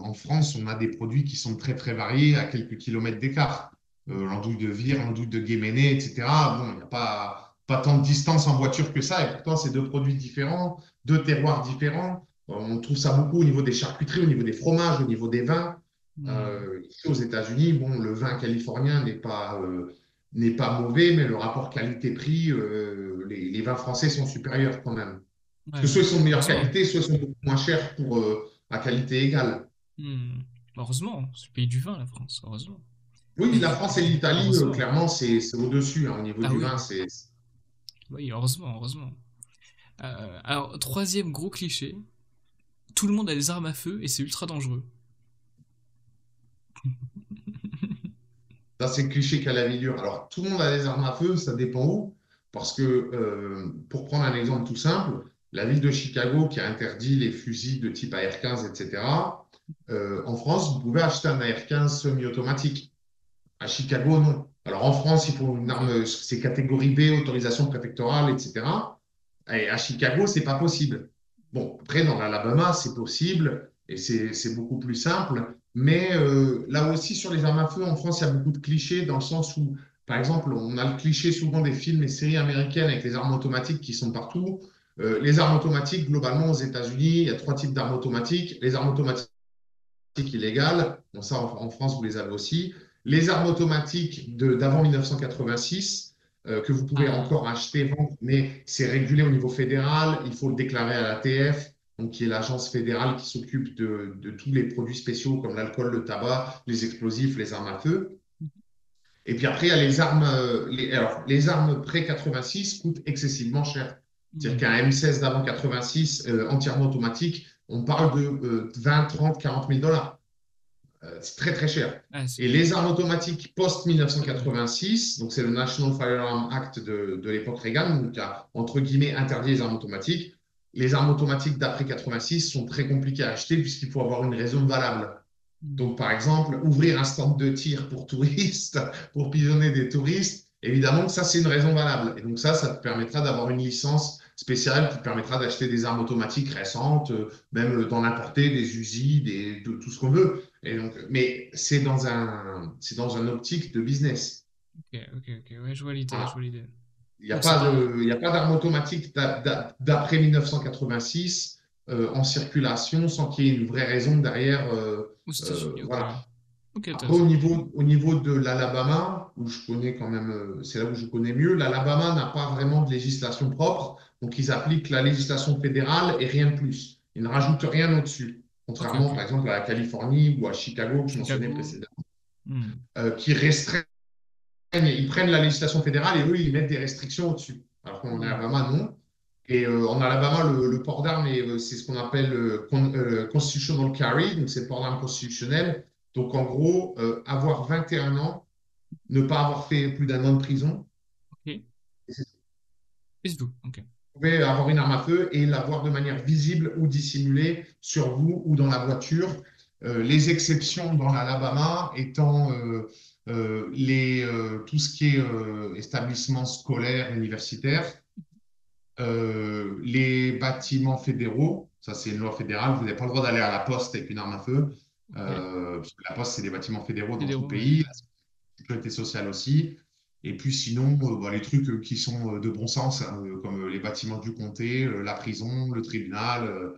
S2: en France, on a des produits qui sont très, très variés à quelques kilomètres d'écart. L'andouille de Vire, l'andouille de Guéméné, etc. Bon, il n'y a pas tant de distance en voiture que ça, et pourtant, c'est deux produits différents, deux terroirs différents. On trouve ça beaucoup au niveau des charcuteries, au niveau des fromages, au niveau des vins.
S1: Hmm.
S2: Ici aux États-Unis, bon, le vin californien n'est pas mauvais, mais le rapport qualité-prix, les vins français sont supérieurs quand même. Parce que
S1: Ouais,
S2: soit ils sont de meilleure
S1: heureusement.
S2: qualité, soit ils sont beaucoup moins chers pour à qualité égale.
S1: Hmm. Heureusement, c'est le pays du vin, la France, heureusement.
S2: Oui, la France et l'Italie,
S1: Heureusement.
S2: clairement, c'est au-dessus, hein, au niveau
S1: Ah
S2: du
S1: oui,
S2: vin. C'est
S1: oui, heureusement, heureusement. Alors, troisième gros cliché, tout le monde a des armes à feu et c'est ultra dangereux.
S2: Ça, c'est cliché qu'à la dure. Alors, tout le monde a des armes à feu, ça dépend où. Parce que, pour prendre un exemple tout simple, la ville de Chicago qui a interdit les fusils de type AR-15, etc., en France, vous pouvez acheter un AR-15 semi-automatique. À Chicago, non. Alors, en France, il faut une
S1: Ok.
S2: arme, c'est catégorie B, autorisation préfectorale, etc. Et à Chicago, c'est pas possible. Bon, après, dans l'Alabama, c'est possible et c'est beaucoup plus simple. Mais là aussi, sur les armes à feu, en France, il y a beaucoup de clichés dans le sens où, par exemple, on a le cliché souvent des films et séries américaines avec les armes automatiques qui sont partout. Les armes automatiques, globalement, aux États-Unis, il y a trois types d'armes automatiques. Les armes automatiques illégales, bon, ça, en France, vous les avez aussi. Les armes automatiques d'avant 1986 que vous pouvez
S1: Ah,
S2: encore acheter, vendre, mais c'est régulé au niveau fédéral. Il faut le déclarer à l'ATF, donc qui est l'agence fédérale qui s'occupe de tous les produits spéciaux comme l'alcool, le tabac, les explosifs, les armes à feu. Et puis après, il y a les armes, alors, les armes pré-86 coûtent excessivement cher. C'est-à-dire
S1: hmm.
S2: qu'un M16 d'avant 86, entièrement automatique, on parle de 20, 30, 40 000 dollars. C'est très très cher.
S1: Ah,
S2: Et
S1: c'est
S2: les armes automatiques
S1: pas donné.
S2: post-1986, donc c'est le National Firearm Act de l'époque Reagan, donc qui a entre guillemets interdit les armes automatiques. Les armes automatiques d'après 86 sont très compliquées à acheter puisqu'il faut avoir une raison valable.
S1: Hmm.
S2: Donc par exemple, ouvrir un stand de tir pour touristes, pour pigeonner des touristes, Évidemment que ça, c'est une raison valable. Et donc ça te permettra d'avoir une licence spéciale qui te permettra d'acheter des armes automatiques récentes, même d'en importer des Uzi, de tout ce qu'on veut. Et donc, mais c'est dans un optique de business.
S1: Ok, ok, ok. Ouais, je vois l'idée, je
S2: Voilà.
S1: vois l'idée.
S2: Il n'y a
S1: Donc c'est
S2: pas
S1: pas.
S2: il y a pas d'arme automatique d'après 1986 en circulation sans qu'il y ait une vraie raison derrière.
S1: Aux États-Unis, ok.
S2: Voilà.
S1: Ok,
S2: Après,
S1: intéressant.
S2: au niveau de l'Alabama, où je connais quand même, c'est là où je connais mieux, l'Alabama n'a pas vraiment de législation propre, donc ils appliquent la législation fédérale et rien de plus. Ils ne rajoutent rien au-dessus,
S1: Ok,
S2: contrairement
S1: ok.
S2: par exemple à la Californie ou à Chicago que je mentionnais
S1: Chicago.
S2: précédemment,
S1: Hmm.
S2: qui restreignent, ils prennent la législation fédérale et eux, ils mettent des restrictions au-dessus. Alors qu'en
S1: Hmm.
S2: Alabama, non. Et en Alabama, le port d'armes, c'est ce qu'on appelle constitutional carry, donc c'est le port d'armes constitutionnel. Donc en gros, avoir 21 ans, ne pas avoir fait plus d'un an de prison,
S1: Ok. C'est tout. Ok.
S2: vous pouvez avoir une arme à feu et l'avoir de manière visible ou dissimulée sur vous ou dans la voiture. Les exceptions dans l'Alabama étant tout ce qui est établissement scolaire, universitaire, les bâtiments fédéraux, ça c'est une loi fédérale, vous n'avez pas le droit d'aller à la poste avec une arme à feu,
S1: Ok.
S2: parce que la poste c'est des bâtiments fédéraux dans tout le
S1: Fédéraux, ouais.
S2: pays, sécurité sociale aussi. Et puis sinon, bah, les trucs qui sont de bon sens, hein, comme les bâtiments du comté, la prison, le tribunal,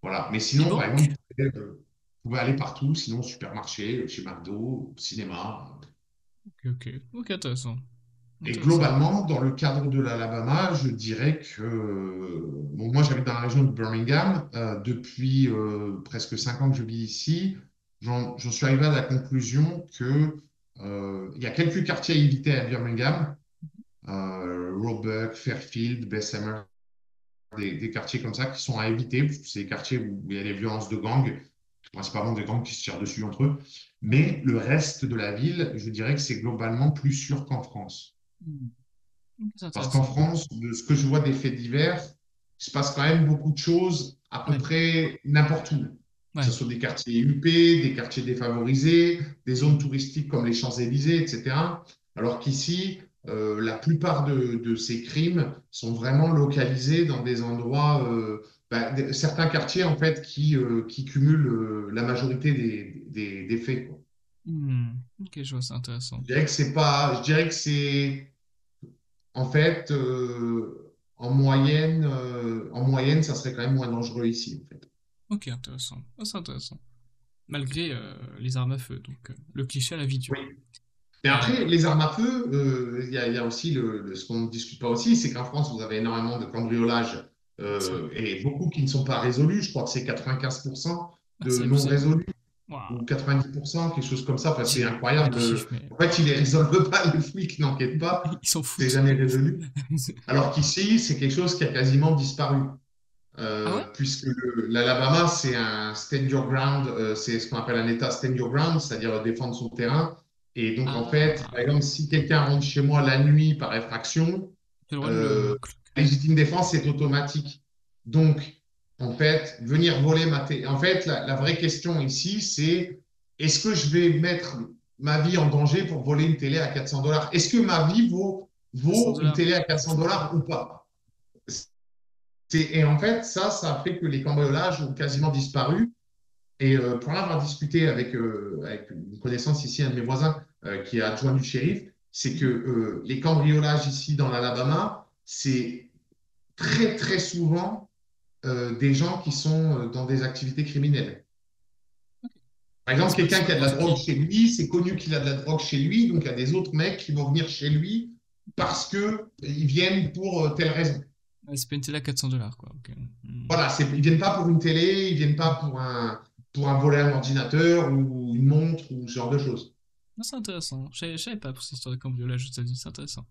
S2: voilà. Mais
S1: Les
S2: sinon, par exemple,
S1: banques?
S2: vous pouvez aller partout, sinon au supermarché, chez McDo, au cinéma.
S1: Ok, ok. Ok, intéressant.
S2: Et
S1: Intéressant.
S2: globalement, dans le cadre de l'Alabama, je dirais que bon, moi j'habite dans la région de Birmingham. Depuis presque 5 ans que je vis ici. J'en suis arrivé à la conclusion que il y a quelques quartiers à éviter à Birmingham, Roebuck, Fairfield, Bessemer, des quartiers comme ça qui sont à éviter, parce que c'est des quartiers où il y a des violences de gangs, principalement des gangs qui se tirent dessus entre eux. Mais le reste de la ville, je dirais que c'est globalement plus sûr qu'en France.
S1: Hmm. Ok, c'est
S2: Parce qu'en
S1: intéressant.
S2: France, de ce que je vois des faits divers, il se passe quand même beaucoup de choses à peu
S1: Ouais.
S2: près n'importe où. Que ce
S1: Ouais.
S2: soit des quartiers huppés, des quartiers défavorisés, des zones touristiques comme les Champs-Élysées, etc. Alors qu'ici, la plupart de ces crimes sont vraiment localisés dans des endroits, certains quartiers en fait qui cumulent la majorité des faits, quoi.
S1: Hmm. Ok, je vois, c'est intéressant.
S2: Je dirais que c'est en fait, en moyenne, ça serait quand même moins dangereux ici, en fait.
S1: Ok, intéressant. Ah, c'est intéressant. Malgré les armes à feu, donc le cliché à la vie dure.
S2: Oui. Et
S1: Euh,
S2: après, les armes à feu, il y a aussi ce qu'on ne discute pas aussi, c'est qu'en France, vous avez énormément de cambriolages
S1: ça,
S2: et beaucoup qui ne sont pas résolus. Je crois que c'est 95%
S1: ah,
S2: de
S1: c'est
S2: non
S1: abusé.
S2: résolus
S1: Waouh.
S2: ou 90%, quelque chose comme ça. Enfin, c'est
S1: J'ai pas
S2: incroyable.
S1: les chiffres, mais
S2: En fait, ils ne les résolvent pas, les flics n'enquêtent pas,
S1: ils s'en
S2: c'est
S1: foutent.
S2: jamais résolu. Alors qu'ici, c'est quelque chose qui a quasiment disparu.
S1: Ah ouais?
S2: Puisque l'Alabama, c'est un stand your ground, c'est ce qu'on appelle un État stand your ground, c'est-à-dire défendre son terrain. Et donc, en fait, par
S1: Ah,
S2: exemple, si quelqu'un rentre chez moi la nuit par effraction,
S1: tu as le droit de
S2: euh,
S1: le.
S2: la légitime défense est automatique. Donc, en fait, venir voler En fait, la vraie question ici, c'est est-ce que je vais mettre ma vie en danger pour voler une télé à 400 dollars? Est-ce que ma vie
S1: 100
S2: vaut une
S1: dollars.
S2: télé à 400 dollars ou pas? Et en fait, ça fait que les cambriolages ont quasiment disparu. Et pour en avoir discuté avec une connaissance ici, un de mes voisins qui est adjoint du shérif, c'est que les cambriolages ici dans l'Alabama, c'est très très souvent des gens qui sont dans des activités criminelles. Par exemple,
S1: C'est
S2: quelqu'un
S1: pas
S2: qui a de la
S1: n'importe
S2: drogue
S1: qui.
S2: chez lui, c'est connu qu'il a de la drogue chez lui, donc il y a des autres mecs qui vont venir chez lui parce qu'ils viennent pour telle raison.
S1: Ouais, c'est pas une télé à 400 dollars, quoi. Ok. Hmm.
S2: Voilà, ils viennent pas pour une télé, ils viennent pas pour un volet un ordinateur ou une montre ou ce genre de choses.
S1: Ah, c'est intéressant. Je savais pas pour cette histoire de cambriolage aux États-Unis, c'est intéressant.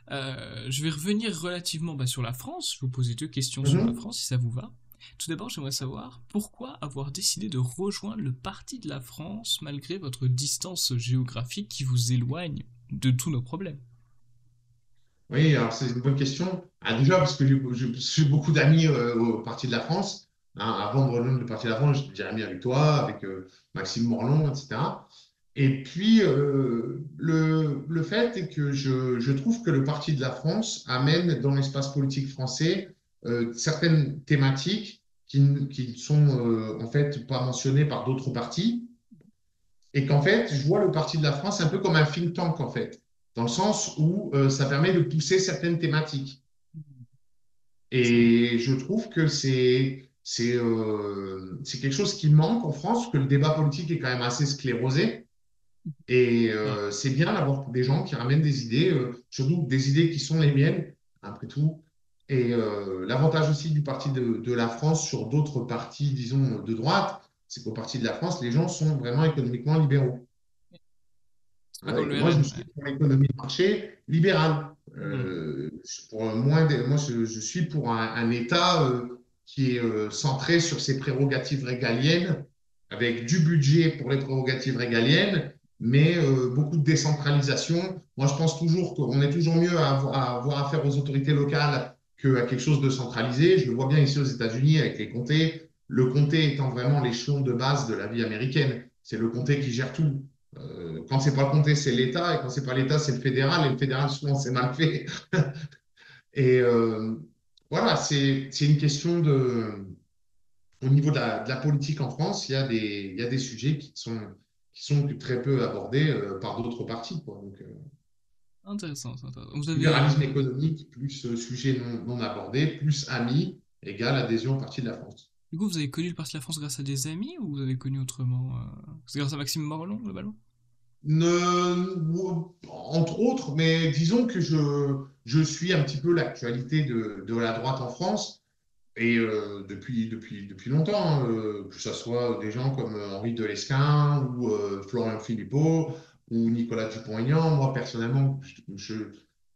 S1: Je vais revenir relativement sur la France. Je vais vous poser deux questions sur la
S2: Mhm.
S1: France, si ça vous va. Tout d'abord, j'aimerais savoir pourquoi avoir décidé de rejoindre le parti de la France malgré votre distance géographique qui vous éloigne de tous nos problèmes.
S2: Oui, alors c'est une bonne question. Ah, déjà, parce que j'ai beaucoup d'amis au Parti de la France. Hein, avant de rejoindre le Parti de la France, j'étais déjà ami avec toi, avec Maxime Morlon, etc. Et puis, le fait est que je trouve que le Parti de la France amène dans l'espace politique français certaines thématiques qui ne sont en fait pas mentionnées par d'autres partis. Et qu'en fait, je vois le Parti de la France un peu comme un think tank, en fait, dans le sens où ça permet de pousser certaines thématiques.
S1: Ça-
S2: Et je trouve que c'est quelque chose qui manque en France, parce que le débat politique est quand même assez sclérosé. Et
S1: ouais.
S2: c'est bien d'avoir des gens qui ramènent des idées, surtout des idées qui sont les miennes, après tout. Et l'avantage aussi du Parti de la France sur d'autres partis, disons, de droite, c'est qu'au Parti de la France, les gens sont vraiment économiquement libéraux.
S1: C'est pas
S2: Hein,
S1: comme
S2: et que
S1: le
S2: moi, je
S1: RN.
S2: suis pour l'économie de marché libérale.
S1: Ouais.
S2: Moi, je suis pour un État qui est centré sur ses prérogatives régaliennes, avec du budget pour les prérogatives régaliennes, mais beaucoup de décentralisation. Moi, je pense toujours qu'on est toujours mieux à avoir affaire aux autorités locales qu'à quelque chose de centralisé. Je le vois bien ici aux États-Unis avec les comtés. Le comté étant vraiment l'échelon de base de la vie américaine. C'est le comté qui gère tout. Quand c'est pas le comté, c'est l'État, et quand c'est pas l'État, c'est le fédéral, et le fédéral, souvent, c'est mal fait. Et voilà, c'est une question de. Au niveau de la politique en France, il y a des sujets qui sont très peu abordés par d'autres partis, quoi. Donc,
S1: Intéressant, c'est intéressant. Vous avez,
S2: libéralisme économique, plus sujet non abordé, plus amis, égale adhésion au Parti de la France.
S1: du coup, vous avez connu le Parti de la France grâce à des amis ou vous avez connu autrement c'est grâce à Maxime Morlon, globalement?
S2: Entre autres, mais disons que je suis un petit peu l'actualité de la droite en France. Et depuis longtemps, hein, que ce soit des gens comme Henri Delescun ou Florian Philippot ou Nicolas Dupont-Aignan, moi personnellement, je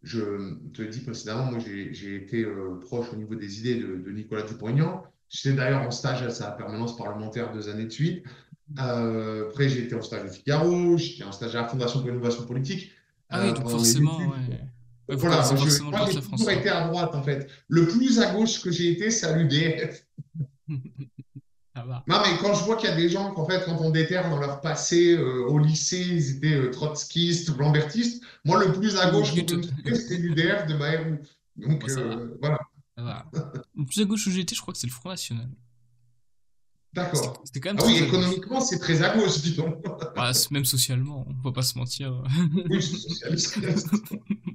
S2: te dis précédemment, moi j'ai été proche au niveau des idées de Nicolas Dupont-Aignan. J'étais d'ailleurs en stage à sa permanence parlementaire 2 années de suite. Après, j'ai été en stage au Figaro, j'étais en stage à la Fondation pour l'innovation politique
S1: Ah oui, donc
S2: pendant mes
S1: forcément,
S2: études.
S1: ouais. Ouais, vous
S2: Voilà,
S1: connaissez forcément le
S2: moi
S1: Parti de
S2: j'ai
S1: la France.
S2: toujours été à droite en fait. Le plus à gauche que j'ai été, c'est à l'UDF.
S1: Ça va.
S2: Non, mais quand je vois qu'il y a des gens qu'en fait, quand on déterre dans leur passé au lycée, ils étaient trotskistes ou lambertistes, moi le plus à
S1: Ou
S2: gauche qu'on
S1: but.
S2: peut me trouver, c'est l'UDF de Bayrou. Donc
S1: Bah, ça va,
S2: voilà,
S1: ça va. Le plus à gauche où j'étais, je crois que c'est le Front National. C'était
S2: d'accord.
S1: c'était quand même
S2: Ah oui,
S1: très à gauche.
S2: économiquement, c'est très à gauche, dis donc.
S1: Bah, même socialement, on va pas se mentir.
S2: Oui, c'est socialiste.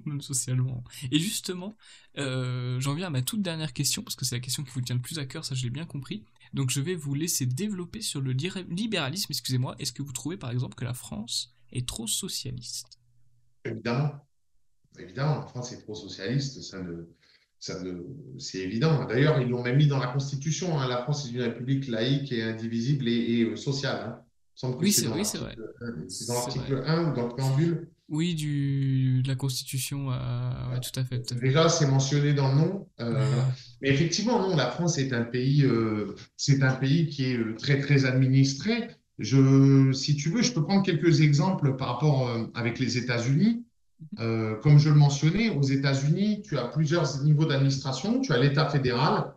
S1: Même socialement. Et justement, j'en viens à ma toute dernière question, parce que c'est la question qui vous tient le plus à cœur, ça je l'ai bien compris. Donc je vais vous laisser développer sur le libéralisme, excusez-moi. Est-ce que vous trouvez par exemple que la France est trop socialiste?
S2: Évidemment. Évidemment, la France est trop-socialiste, c'est évident. D'ailleurs, ils l'ont même mis dans la Constitution, hein. La France est une république laïque et indivisible et sociale, hein. Il me semble que c'est dans
S1: Oui, c'est vrai.
S2: l'article 1, c'est dans
S1: C'est vrai.
S2: l'article 1 ou dans le préambule.
S1: Oui, de la Constitution, ouais, tout à fait, tout à fait.
S2: Déjà, c'est mentionné dans le nom. Voilà.
S1: Ouais.
S2: Mais effectivement, non, la France c'est un pays qui est très, très administré. Si tu veux, je peux prendre quelques exemples par rapport avec les États-Unis. Comme je le mentionnais, aux États-Unis, tu as plusieurs niveaux d'administration. Tu as l'État fédéral,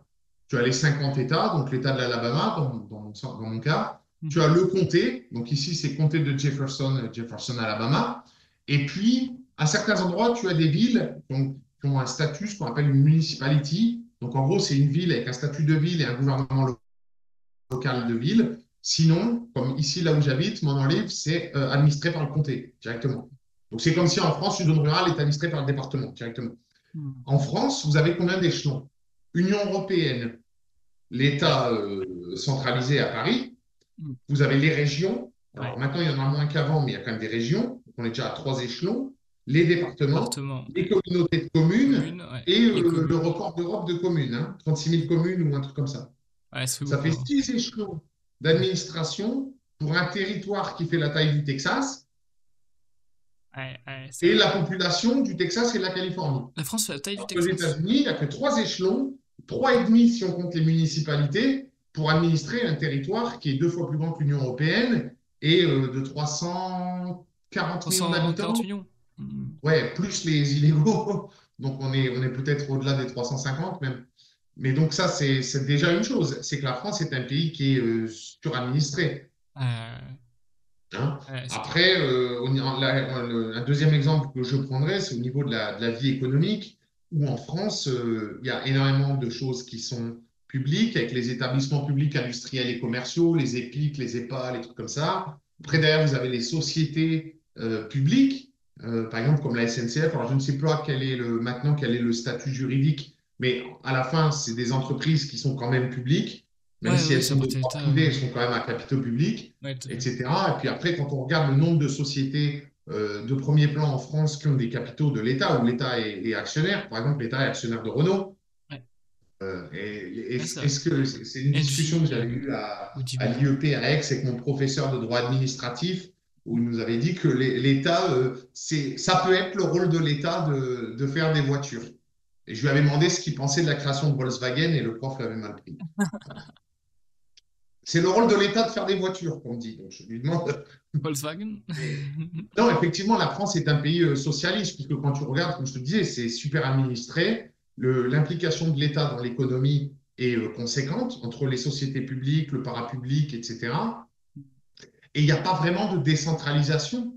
S2: tu as les 50 États, donc l'État de l'Alabama, dans mon cas. Tu
S1: Mhm.
S2: as le comté, donc ici c'est comté de Jefferson, Jefferson, Alabama. Et puis, à certains endroits, tu as des villes qui ont un statut, ce qu'on appelle une municipality. Donc en gros, c'est une ville avec un statut de ville et un gouvernement local de ville. Sinon, comme ici, là où j'habite, Mont-en-Livre, c'est administré par le comté directement. Donc c'est comme si en France, une zone rurale est administrée par le département directement.
S1: Mhm.
S2: En France, vous avez combien d'échelons? Union européenne,
S1: Ouais.
S2: l'État centralisé à Paris.
S1: Mhm.
S2: Vous avez les régions.
S1: Ouais.
S2: Alors maintenant, il y en a moins qu'avant, mais il y a quand même des régions. Donc, on est déjà à 3 échelons. Les départements,
S1: Département,
S2: les communautés de communes
S1: commune, ouais.
S2: et
S1: Les
S2: le
S1: communes.
S2: record d'Europe de communes, hein, 36 000 communes ou un truc comme ça.
S1: Ouais, ça fait
S2: Ça
S1: beaucoup,
S2: fait
S1: hein.
S2: 6 échelons d'administration pour un territoire qui fait la taille du Texas
S1: Ouais, ouais, c'est
S2: et
S1: vrai.
S2: la population du Texas et de la Californie.
S1: La France fait la taille du
S2: Aux
S1: Texas?
S2: États-Unis, il n'y a que 3 échelons, 3,5 si on compte les municipalités, pour administrer un territoire qui est 2 fois plus grand que l'Union européenne et de 340 millions
S1: 340
S2: d'habitants.
S1: millions? Mhm.
S2: Ouais, plus les illégaux. Donc on est peut-être au-delà des 350 même. Mais donc ça, c'est déjà une chose. C'est que la France est un pays qui est suradministré.
S1: Euh,
S2: hein.
S1: Ouais, c'est clair.
S2: Après, un deuxième exemple que je prendrais, c'est au niveau de la vie économique, où en France, il y a énormément de choses qui sont publiques, avec les établissements publics industriels et commerciaux, les EPIC, les EPA, les trucs comme ça. Après,
S1: Mm.
S2: derrière, vous avez les sociétés publiques, par exemple comme la SNCF. Alors, je ne sais pas maintenant quel est le statut juridique, mais à la fin, c'est des entreprises qui sont quand même publiques, même
S1: Ouais,
S2: si
S1: oui,
S2: elles
S1: ça
S2: sont de
S1: appartient à
S2: droit
S1: l'État.
S2: privé, elles sont quand même à capitaux publics,
S1: Ouais, tout à fait.
S2: etc. Et puis après, quand on regarde le nombre de sociétés de premier plan en France qui ont des capitaux de l'État, où l'État est actionnaire, par exemple, l'État est actionnaire de Renault.
S1: Ouais, ouais, c'est vrai.
S2: Est-ce que c'est une discussion que
S1: Engie,
S2: j'avais eue à
S1: Audible.
S2: l'IEP à Aix avec mon professeur de droit administratif, où il nous avait dit que l'État, ça peut être le rôle de l'État de faire des voitures. Et je lui avais demandé ce qu'il pensait de la création de Volkswagen et le prof l'avait mal pris. C'est le rôle de l'État de faire des voitures, qu'on me dit. Donc je lui demande.
S1: Volkswagen.
S2: Non, effectivement, la France est un pays socialiste, puisque quand tu regardes, comme je te disais, c'est super administré. L'implication de l'État dans l'économie est conséquente entre les sociétés publiques, le parapublic, etc. Et il n'y a pas vraiment de décentralisation,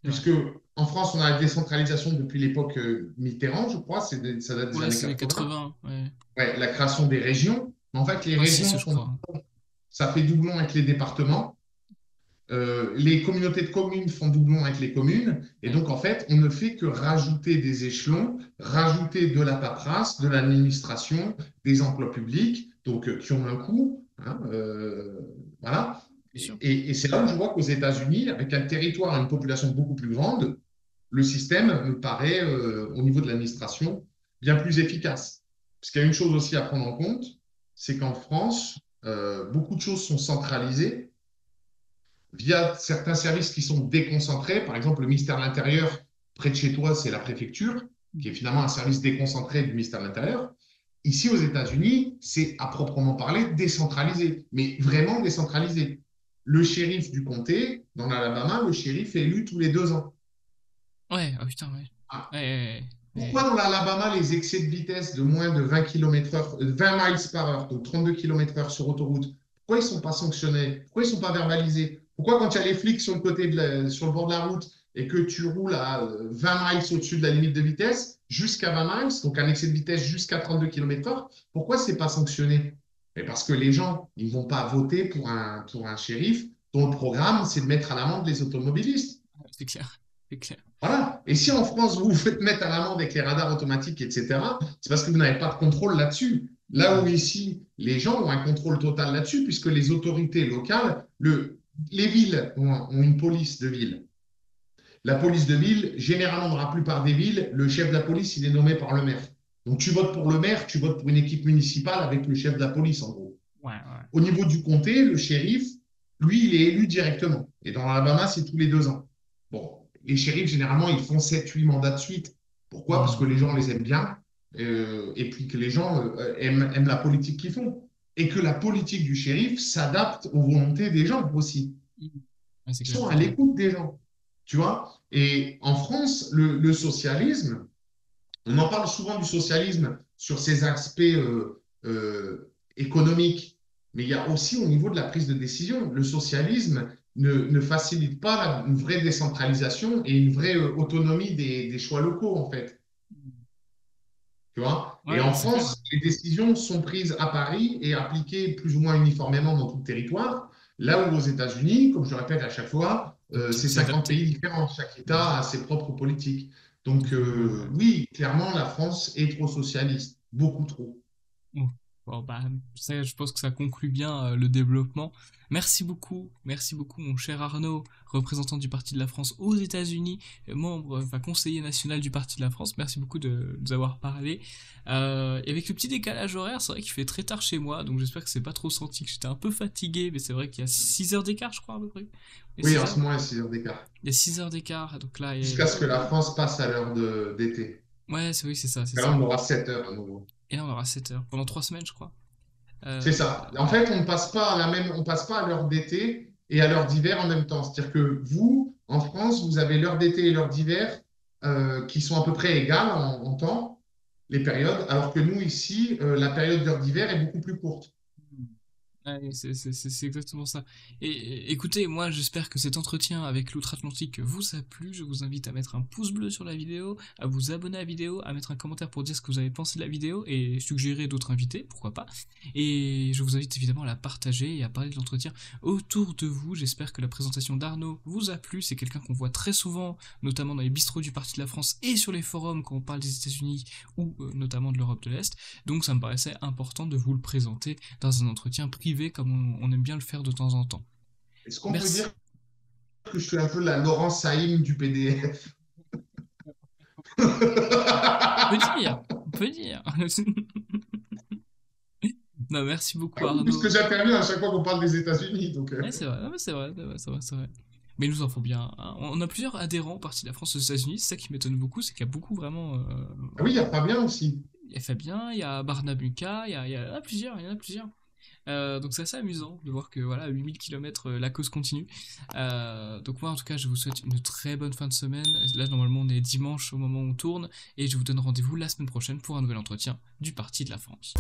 S1: C'est vrai.
S2: puisque en France, on a la décentralisation depuis l'époque Mitterrand, je crois, ça date des
S1: Ouais,
S2: années
S1: c'est les
S2: 80.
S1: 80. Ouais.
S2: Ouais, la création des régions. Mais en fait, les
S1: Ouais, c'est ça,
S2: régions
S1: je crois.
S2: ça fait doublon avec les départements. Les communautés de communes font doublon avec les communes. Et
S1: Ouais.
S2: donc, en fait, on ne fait que rajouter des échelons, rajouter de la paperasse, de l'administration, des emplois publics, donc qui ont un coût, hein, voilà.
S1: C'est sûr.
S2: Et c'est là où je vois qu'aux États-Unis, avec un territoire et une population beaucoup plus grande, le système me paraît, au niveau de l'administration, bien plus efficace. Parce qu'il y a une chose aussi à prendre en compte, c'est qu'en France, beaucoup de choses sont centralisées via certains services qui sont déconcentrés. Par exemple, le ministère de l'Intérieur, près de chez toi, c'est la préfecture, qui est finalement un service déconcentré du ministère de l'Intérieur. Ici, aux États-Unis, c'est à proprement parler décentralisé, mais vraiment décentralisé. Le shérif du comté, dans l'Alabama, le shérif est élu tous les 2 ans.
S1: Ouais, oh putain, ouais.
S2: Ah.
S1: Ouais, ouais,
S2: Pourquoi
S1: ouais.
S2: dans l'Alabama, les excès de vitesse de moins de 20 km/h, 20 miles par heure, donc 32 km/h sur autoroute, pourquoi ils ne sont pas sanctionnés? Pourquoi ils ne sont pas verbalisés? Pourquoi quand il y a les flics sur le sur le bord de la route et que tu roules à 20 miles au-dessus de la limite de vitesse, jusqu'à 20 miles, donc un excès de vitesse jusqu'à 32 km/h, pourquoi ce n'est pas sanctionné? Mais parce que les gens, ils ne vont pas voter pour un shérif dont le programme, c'est de mettre à l'amende les automobilistes.
S1: C'est clair. C'est clair.
S2: Voilà. Et si en France, vous vous faites mettre à l'amende avec les radars automatiques, etc., c'est parce que vous n'avez pas de contrôle là-dessus. Là où
S1: Mm.
S2: ici, les gens ont un contrôle total là-dessus, puisque les autorités locales, les villes ont une police de ville. La police de ville, généralement dans la plupart des villes, le chef de la police, il est nommé par le maire. Donc tu votes pour le maire, tu votes pour une équipe municipale avec le chef de la police, en gros.
S1: Ouais, ouais.
S2: Au niveau du comté, le shérif, lui, il est élu directement. Et dans l'Alabama, c'est tous les 2 ans. Bon, les shérifs, généralement, ils font 7, 8 mandats de suite. Pourquoi? Parce que
S1: Mm.
S2: les gens les aiment bien, et puis que les gens aiment la politique qu'ils font. Et que la politique du shérif s'adapte aux volontés des gens aussi.
S1: Mm. Ouais, c'est
S2: Ils
S1: clair,
S2: sont
S1: c'est
S2: à
S1: clair.
S2: l'écoute des gens. Tu vois? Et en France, le socialisme, on en parle souvent du socialisme sur ses aspects économiques, mais il y a aussi au niveau de la prise de décision. Le socialisme ne facilite pas une vraie décentralisation et une vraie autonomie des choix locaux, en fait.
S1: Mm.
S2: Tu vois? Et
S1: Ouais,
S2: en
S1: c'est clair.
S2: France, les décisions sont prises à Paris et appliquées plus ou moins uniformément dans tout le territoire. Là où aux États-Unis, comme je le répète à chaque fois, c'est
S1: C'est
S2: 50
S1: adapté.
S2: pays différents. Chaque
S1: Mm.
S2: État a ses propres politiques. Donc
S1: Ouais.
S2: oui, clairement, la France est trop socialiste, beaucoup trop.
S1: Oh. Bon, bah, ça, je pense que ça conclut bien le développement. Merci beaucoup, mon cher Arnaud, représentant du Parti de la France aux États-Unis, membre, enfin conseiller national du Parti de la France. Merci beaucoup de nous avoir parlé. Et avec le petit décalage horaire, c'est vrai qu'il fait très tard chez moi, donc j'espère que c'est pas trop senti, que j'étais un peu fatigué, mais c'est vrai qu'il y a 6 heures d'écart, je crois, à peu près. Et
S2: Oui,
S1: 6
S2: en
S1: heures?
S2: ce moment, il y a 6 heures d'écart.
S1: Il y a 6 heures d'écart, donc là,
S2: Jusqu'à ce que la France passe à l'heure d'été.
S1: ouais, c'est oui, c'est ça, c'est
S2: Là,
S1: ça.
S2: on aura 7 heures à nouveau.
S1: Et là, on aura 7 heures pendant 3 semaines, je crois.
S2: C'est ça. En
S1: Ouais.
S2: fait, on passe pas à l'heure d'été et à l'heure d'hiver en même temps. C'est-à-dire que vous, en France, vous avez l'heure d'été et l'heure d'hiver qui sont à peu près égales en temps, les périodes, alors que nous, ici, la période d'heure d'hiver est beaucoup plus courte.
S1: Ouais, c'est exactement ça. Écoutez, moi j'espère que cet entretien avec l'outre-Atlantique vous a plu. Je vous invite à mettre un pouce bleu sur la vidéo, à vous abonner à la vidéo, à mettre un commentaire pour dire ce que vous avez pensé de la vidéo et suggérer d'autres invités, pourquoi pas. Et je vous invite évidemment à la partager et à parler de l'entretien autour de vous. J'espère que la présentation d'Arnaud vous a plu. C'est quelqu'un qu'on voit très souvent, notamment dans les bistrots du Parti de la France et sur les forums quand on parle des États-Unis ou notamment de l'Europe de l'Est. Donc ça me paraissait important de vous le présenter dans un entretien privé comme on aime bien le faire de temps en temps.
S2: Est-ce qu'on peut
S1: Merci.
S2: dire que je suis un peu la Laurence Saïm du PDF?
S1: On peut dire, on peut dire. Non, merci beaucoup
S2: Puisque
S1: Arnaud.
S2: j'interviens à chaque fois qu'on parle des États-Unis. Donc,
S1: Ouais, c'est vrai, ouais, c'est vrai, c'est vrai. Mais il nous en faut bien, hein. On a plusieurs adhérents au Parti de la France aux États-Unis. C'est ça qui m'étonne beaucoup, c'est qu'il y a beaucoup vraiment.
S2: ah oui, il y a Fabien aussi.
S1: Il y a Fabien, il y a Barnabuka, il y en a plusieurs, il y en a plusieurs. Donc c'est assez amusant de voir que voilà, 8000 km, la cause continue. Donc moi en tout cas je vous souhaite une très bonne fin de semaine. Là normalement on est dimanche au moment où on tourne et je vous donne rendez-vous la semaine prochaine pour un nouvel entretien du Parti de la France.